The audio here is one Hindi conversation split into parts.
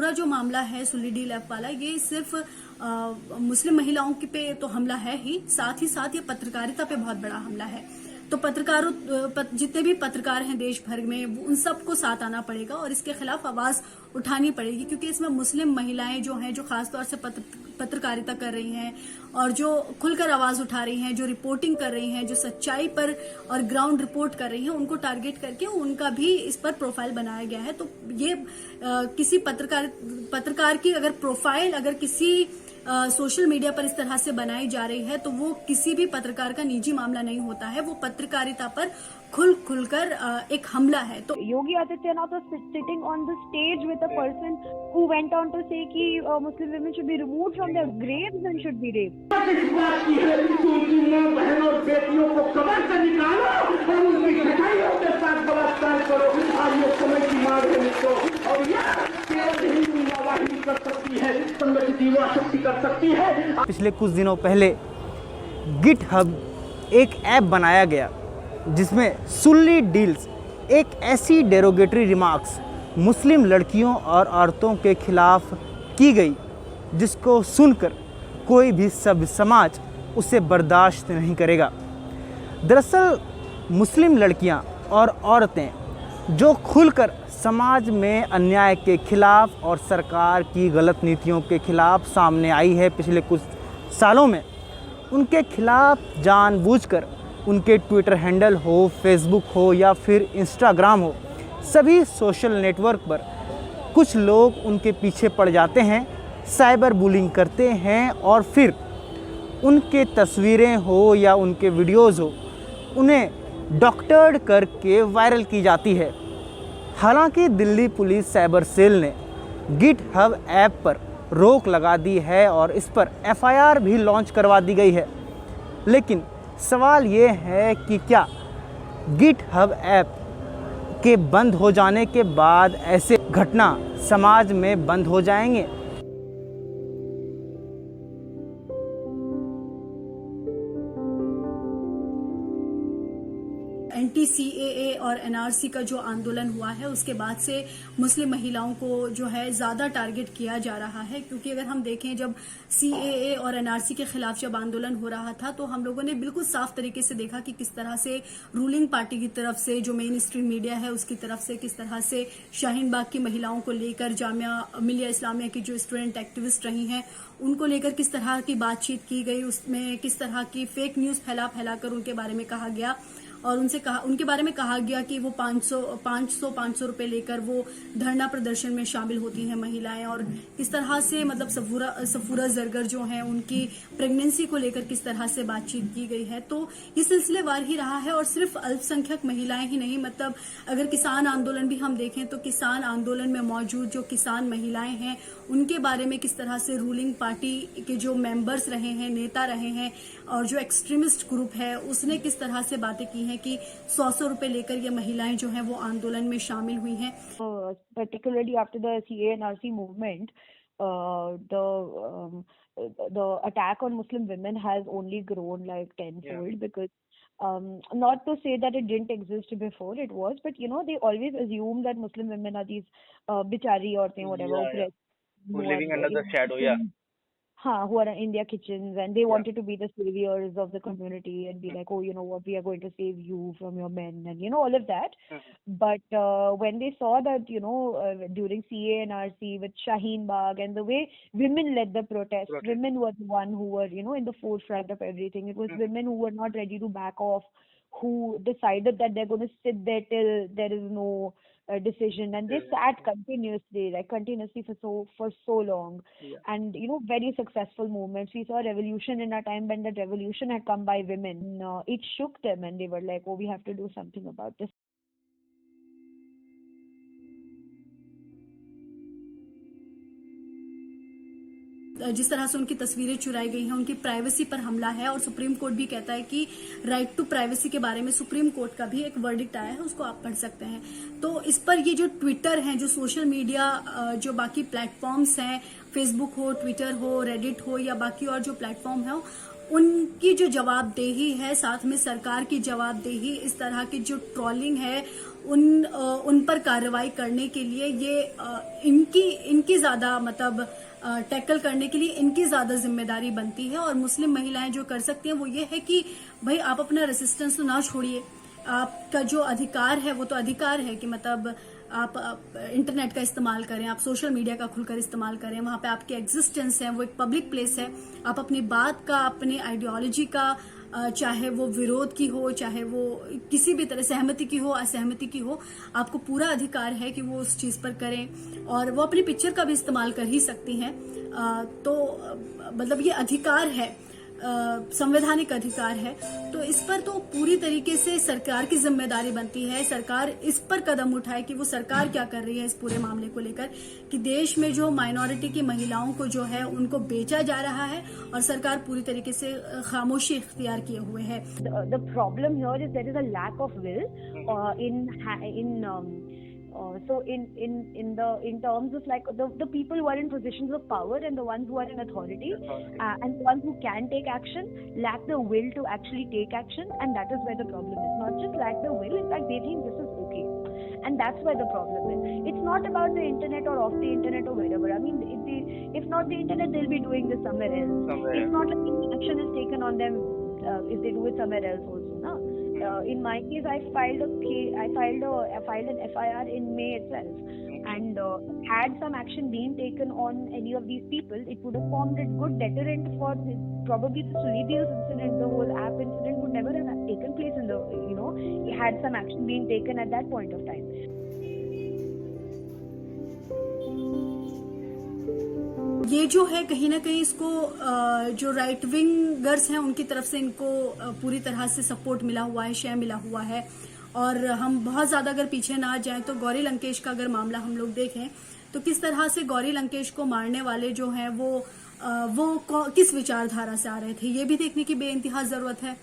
पूरा जो मामला है सुल्ली डी लैब वाला, ये सिर्फ मुस्लिम महिलाओं के पे तो हमला है ही, साथ ही साथ ये पत्रकारिता पे बहुत बड़ा हमला है। तो जितने भी पत्रकार हैं देश भर में, उन सबको साथ आना पड़ेगा और इसके खिलाफ आवाज उठानी पड़ेगी, क्योंकि इसमें मुस्लिम महिलाएं जो हैं, जो खासतौर से पत्रकारिता कर रही हैं और जो खुलकर आवाज उठा रही हैं, जो रिपोर्टिंग कर रही हैं, जो सच्चाई पर और ग्राउंड रिपोर्ट कर रही हैं, उनको टारगेट करके उनका भी इस पर प्रोफाइल बनाया गया है। तो ये किसी पत्रकार की अगर प्रोफाइल अगर किसी सोशल मीडिया पर इस तरह से बनाई जा रही है, तो वो किसी भी पत्रकार का निजी मामला नहीं होता है, वो पत्रकारिता पर खुलकर एक हमला है। तो Yogi Adityanath was sitting on the stage with a person who went on to say कि Muslim women should be removed from their graves and should be raped. इस बात की है कि उनकी मां बहन और बेटियों को कब्र से निकालो और उनकी कटाइयों के साथ बलात्कार करो। आज ये समय की मांग है मुझको, और यह केवल हिंदू मावाही कर सकती है, संगठित युवा शक्ति कर सकती है। पिछले कुछ दिनों पहले गिटहब एक ऐप बनाया गया जिसमें सुल्ली डील्स एक ऐसी डेरोगेटरी रिमार्क्स मुस्लिम लड़कियों और औरतों के खिलाफ की गई जिसको सुनकर कोई भी सभ्य समाज उसे बर्दाश्त नहीं करेगा। दरअसल मुस्लिम लड़कियां और औरतें जो खुलकर समाज में अन्याय के खिलाफ और सरकार की गलत नीतियों के खिलाफ सामने आई है पिछले कुछ सालों में, उनके खिलाफ जानबूझकर उनके ट्विटर हैंडल हो, फेसबुक हो या फिर इंस्टाग्राम हो, सभी सोशल नेटवर्क पर कुछ लोग उनके पीछे पड़ जाते हैं, साइबर बुलिंग करते हैं और फिर उनके तस्वीरें हो या उनके वीडियोज़ हो, उन्हें डॉक्टर्ड करके वायरल की जाती है। हालांकि दिल्ली पुलिस साइबर सेल ने गिटहब ऐप पर रोक लगा दी है और इस पर एफआईआर भी लॉन्च करवा दी गई है, लेकिन सवाल ये है कि क्या गिटहब ऐप के बंद हो जाने के बाद ऐसे घटना समाज में बंद हो जाएंगे? एंटी-सीएए और एनआरसी का जो आंदोलन हुआ है, उसके बाद से मुस्लिम महिलाओं को जो है ज्यादा टारगेट किया जा रहा है, क्योंकि अगर हम देखें जब सीएए और एनआरसी के खिलाफ जब आंदोलन हो रहा था, तो हम लोगों ने बिल्कुल साफ तरीके से देखा कि किस तरह से रूलिंग पार्टी की तरफ से, जो मेन स्ट्रीम मीडिया है उसकी तरफ से, किस तरह से शाहीन बाग की महिलाओं को लेकर जामिया मिलिया इस्लामिया की जो स्टूडेंट एक्टिविस्ट रही हैं उनको लेकर किस तरह की बातचीत की गई, उसमें किस तरह की फेक न्यूज फैलाकर उनके बारे में कहा गया और उनके बारे में कहा गया कि वो 500 रुपए लेकर वो धरना प्रदर्शन में शामिल होती हैं महिलाएं, और किस तरह से मतलब सफूरा जरगर जो हैं उनकी प्रेगनेंसी को लेकर किस तरह से बातचीत की गई है। तो ये सिलसिलेवार ही रहा है और सिर्फ अल्पसंख्यक महिलाएं ही नहीं, मतलब अगर किसान आंदोलन भी हम देखें तो किसान आंदोलन में मौजूद जो किसान महिलाएं हैं उनके बारे में किस तरह से रूलिंग पार्टी के जो मेंबर्स रहे हैं, नेता रहे हैं और जो एक्सट्रीमिस्ट ग्रुप है उसने किस तरह से बातें की हैं कि 100 रुपए लेकर ये महिलाएं जो हैं वो आंदोलन में शामिल हुई हैं। Particularly after the CA-NRC movement, the attack on Muslim women has only grown like tenfold, because not to say that it didn't exist before, it was, but they always assume that Muslim women are these bichari aurtein, whatever, who are living under the shadow, who are in their kitchens, and they wanted to be the saviors of the community and be like, oh, you know what, we are going to save you from your men, and all of that. But when they saw that, during CA-NRC with Shaheen Bagh and the way women led the protest, women were the one who were, in the forefront of everything. It was women who were not ready to back off, who decided that they're going to sit there till there is no decision, and they sat continuously for so long, and very successful movements. We saw a revolution in our time, when that revolution had come by women. It shook them, and they were like, oh, we have to do something about this. जिस तरह से उनकी तस्वीरें चुराई गई हैं, उनकी प्राइवेसी पर हमला है, और सुप्रीम कोर्ट भी कहता है कि राइट टू प्राइवेसी के बारे में सुप्रीम कोर्ट का भी एक वर्डिक्ट आया है, उसको आप पढ़ सकते हैं। तो इस पर ये जो ट्विटर हैं, जो सोशल मीडिया, जो बाकी प्लेटफॉर्म्स हैं, फेसबुक हो, ट्विटर हो, रेडिट हो या बाकी और जो प्लेटफॉर्म है, उनकी जो जवाबदेही है, साथ में सरकार की जवाबदेही, इस तरह की जो ट्रोलिंग है उन पर कार्रवाई करने के लिए ये इनकी ज्यादा मतलब टैकल करने के लिए इनकी ज्यादा जिम्मेदारी बनती है। और मुस्लिम महिलाएं जो कर सकती हैं वो ये है कि भाई आप अपना रेसिस्टेंस तो ना छोड़िए, आपका जो अधिकार है वो तो अधिकार है कि मतलब आप इंटरनेट का इस्तेमाल करें, आप सोशल मीडिया का खुलकर इस्तेमाल करें, वहां पे आपकी एग्जिस्टेंस है, वो एक पब्लिक प्लेस है, आप अपनी बात का, अपनी आइडियोलॉजी का, चाहे वो विरोध की हो, चाहे वो किसी भी तरह सहमति की हो, असहमति की हो, आपको पूरा अधिकार है कि वो उस चीज पर करें। और वो अपनी पिक्चर का भी इस्तेमाल कर ही सकती हैं। तो मतलब ये अधिकार है, संवैधानिक अधिकार है। तो इस पर तो पूरी तरीके से सरकार की जिम्मेदारी बनती है, सरकार इस पर कदम उठाए कि वो सरकार क्या कर रही है इस पूरे मामले को लेकर, कि देश में जो माइनॉरिटी की महिलाओं को जो है उनको बेचा जा रहा है और सरकार पूरी तरीके से खामोशी इख्तियार किए हुए है। The problem here is there is a lack of will so in terms of like the people who are in positions of power and the ones who are in authority and the ones who can take action lack the will to actually take action, and that is where the problem is. Not just lack the will, in fact they think this is okay, and that's where the problem is. It's not about the internet or off the internet or wherever. I mean, if not the internet, they'll be doing this somewhere else. It's not like action is taken on them if they do it somewhere else also, no? In my case, I filed an FIR in May itself, and had some action been taken on any of these people, it would have formed a good deterrent for probably the Sulli Deals incident. The whole app incident would never have taken place in the, had some action been taken at that point of time. ये जो है कहीं ना कहीं इसको जो राइट विंगर्स हैं उनकी तरफ से इनको पूरी तरह से सपोर्ट मिला हुआ है, शेयर मिला हुआ है। और हम बहुत ज्यादा अगर पीछे ना जाएं तो गौरी लंकेश का अगर मामला हम लोग देखें तो किस तरह से गौरी लंकेश को मारने वाले जो हैं वो किस विचारधारा से आ रहे थे, ये भी देखने की बेइंतहा जरूरत है।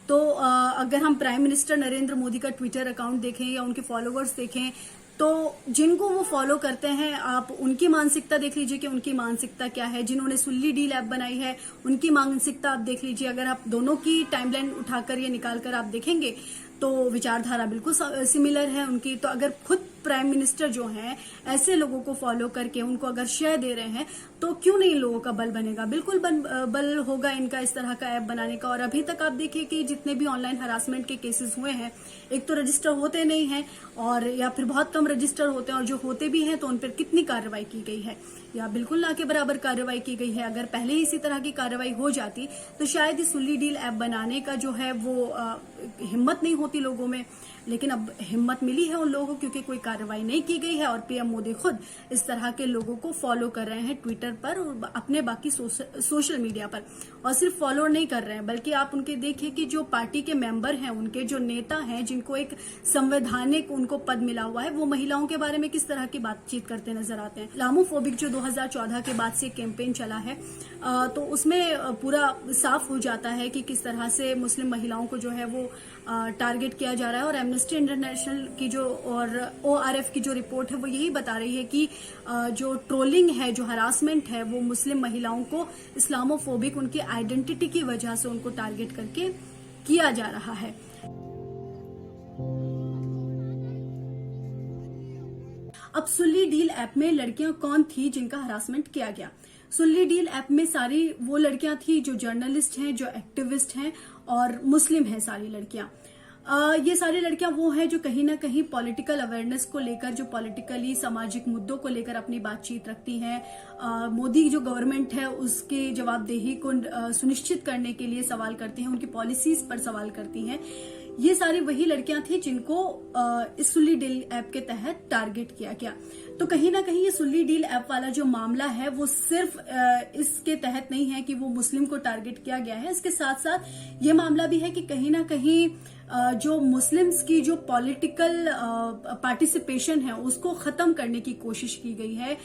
तो अगर हम प्राइम मिनिस्टर नरेंद्र मोदी का ट्विटर अकाउंट देखें या उनके फॉलोअर्स देखें तो जिनको वो फॉलो करते हैं आप उनकी मानसिकता देख लीजिए कि उनकी मानसिकता क्या है। जिन्होंने सुल्ली डील ऐप बनाई है उनकी मानसिकता आप देख लीजिए। अगर आप दोनों की टाइमलाइन उठाकर या निकालकर आप देखेंगे तो विचारधारा बिल्कुल सिमिलर है उनकी। तो अगर खुद प्राइम मिनिस्टर जो हैं ऐसे लोगों को फॉलो करके उनको अगर शेयर दे रहे हैं तो क्यों नहीं इन लोगों का बल बनेगा, बिल्कुल बल होगा इनका इस तरह का ऐप बनाने का। और अभी तक आप देखिए कि जितने भी ऑनलाइन हरासमेंट के केसेस हुए हैं, एक तो रजिस्टर होते नहीं हैं और या फिर बहुत कम रजिस्टर होते हैं, और जो होते भी हैं तो उन पर कितनी कार्रवाई की गई है या बिल्कुल ना के बराबर कार्रवाई की गई है। अगर पहले ही इसी तरह की कार्रवाई हो जाती तो शायद इस सुल्ली डील ऐप बनाने का जो है वो हिम्मत नहीं होती लोगों में। लेकिन अब हिम्मत मिली है उन लोगों को क्योंकि कोई कार्रवाई नहीं की गई है और पीएम मोदी खुद इस तरह के लोगों को फॉलो कर रहे हैं ट्विटर पर और अपने बाकी सोशल मीडिया पर। और सिर्फ फॉलो नहीं कर रहे हैं बल्कि आप उनके देखिए कि जो पार्टी के मेंबर हैं, उनके जो नेता हैं जिनको एक संवैधानिक उनको पद मिला हुआ है, वो महिलाओं के बारे में किस तरह की बातचीत करते नजर आते हैं। इस्लामोफोबिक जो 2014 के बाद से कैंपेन चला है तो उसमें पूरा साफ हो जाता है कि किस तरह से मुस्लिम महिलाओं को जो है वो टारगेट किया जा रहा है। और एमनेस्टी इंटरनेशनल की जो और ORF की जो रिपोर्ट है वो यही बता रही है कि जो ट्रोलिंग है, जो हरासमेंट है, वो मुस्लिम महिलाओं को इस्लामोफोबिक उनकी आइडेंटिटी की वजह से उनको टारगेट करके किया जा रहा है। अब सुल्ली डील ऐप में लड़कियां कौन थी जिनका हरासमेंट किया गया? सुल्ली डील ऐप में सारी वो लड़कियां थी जो जर्नलिस्ट हैं, जो एक्टिविस्ट हैं और मुस्लिम हैं सारी लड़कियां। ये सारी लड़कियां वो हैं जो कहीं ना कहीं पॉलिटिकल अवेयरनेस को लेकर, जो पॉलिटिकली सामाजिक मुद्दों को लेकर अपनी बातचीत रखती हैं। मोदी जो गवर्नमेंट है उसके जवाबदेही को सुनिश्चित करने के लिए सवाल करती हैं, उनकी पॉलिसीज पर सवाल करती हैं। ये सारी वही लड़कियां थी जिनको इस सुल्ली डील ऐप के तहत टारगेट किया गया। तो कहीं ना कहीं ये सुल्ली डील ऐप वाला जो मामला है वो सिर्फ इसके तहत नहीं है कि वो मुस्लिम को टारगेट किया गया है। इसके साथ साथ ये मामला भी है कि कहीं ना कहीं जो मुस्लिम्स की जो पॉलिटिकल पार्टिसिपेशन है उसको खत्म करने की कोशिश की गई है।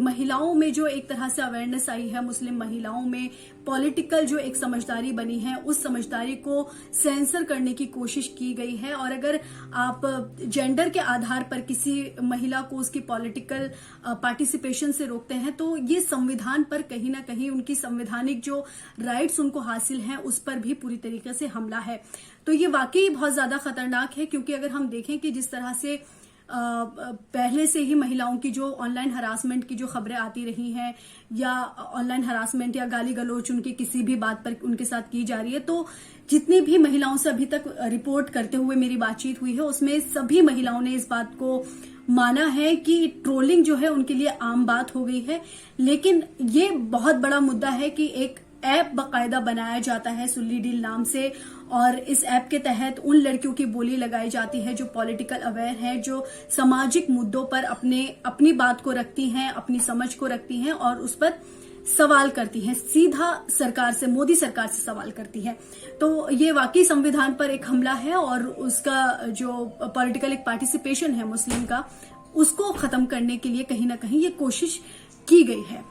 महिलाओं में जो एक तरह से अवेयरनेस आई है, मुस्लिम महिलाओं में पॉलिटिकल जो एक समझदारी बनी है, उस समझदारी को सेंसर करने की कोशिश की गई है। और अगर आप जेंडर के आधार पर किसी महिला को उसकी पॉलिटिकल पार्टिसिपेशन से रोकते हैं तो ये संविधान पर कहीं ना कहीं उनकी संवैधानिक जो राइट्स उनको हासिल हैं उस पर भी पूरी तरीके से हमला है। तो ये वाकई बहुत ज्यादा खतरनाक है, क्योंकि अगर हम देखें कि जिस तरह से पहले से ही महिलाओं की जो ऑनलाइन हरासमेंट की जो खबरें आती रही हैं, या ऑनलाइन हरासमेंट या गाली गलौच उनकी किसी भी बात पर उनके साथ की जा रही है, तो जितनी भी महिलाओं से अभी तक रिपोर्ट करते हुए मेरी बातचीत हुई है, उसमें सभी महिलाओं ने इस बात को माना है कि ट्रोलिंग जो है उनके लिए आम बात हो गई है। लेकिन ये बहुत बड़ा मुद्दा है कि एक ऐप बकायदा बनाया जाता है सुल्ली डील नाम से, और इस ऐप के तहत उन लड़कियों की बोली लगाई जाती है जो पॉलिटिकल अवेयर हैं, जो सामाजिक मुद्दों पर अपनी बात को रखती हैं, अपनी समझ को रखती हैं और उस पर सवाल करती हैं, सीधा सरकार से, मोदी सरकार से सवाल करती है। तो ये वाकई संविधान पर एक हमला है, और उसका जो पॉलिटिकल एक पार्टिसिपेशन है मुस्लिम का, उसको खत्म करने के लिए कहीं ना कहीं ये कोशिश की गई है।